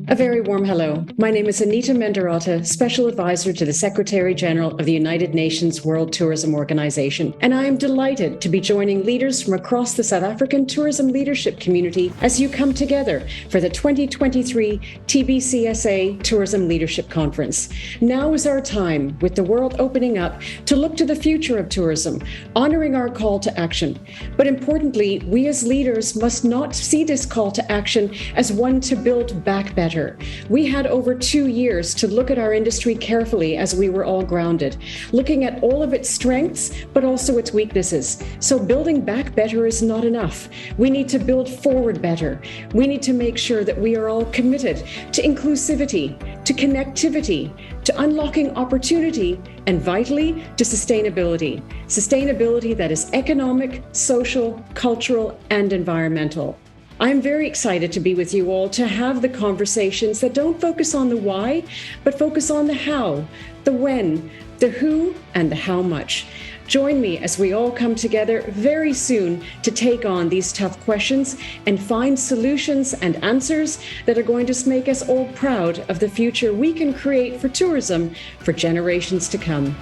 A very warm hello. My name is Anita Mendiratta, Special Advisor to the Secretary General of the United Nations World Tourism Organization, and I am delighted to be joining leaders from across the South African tourism leadership community as you come together for the 2023 TBCSA Tourism Leadership Conference. Now is our time, with the world opening up, to look to the future of tourism, honoring our call to action. But importantly, we as leaders must not see this call to action as one to build back better. We had over 2 years to look at our industry carefully as we were all grounded, looking at all of its strengths, but also its weaknesses. So building back better is not enough. We need to build forward better. We need to make sure that we are all committed to inclusivity, to connectivity, to unlocking opportunity, and vitally, to sustainability. Sustainability that is economic, social, cultural, and environmental. I'm very excited to be with you all to have the conversations that don't focus on the why, but focus on the how, the when, the who, and the how much. Join me as we all come together very soon to take on these tough questions and find solutions and answers that are going to make us all proud of the future we can create for tourism for generations to come.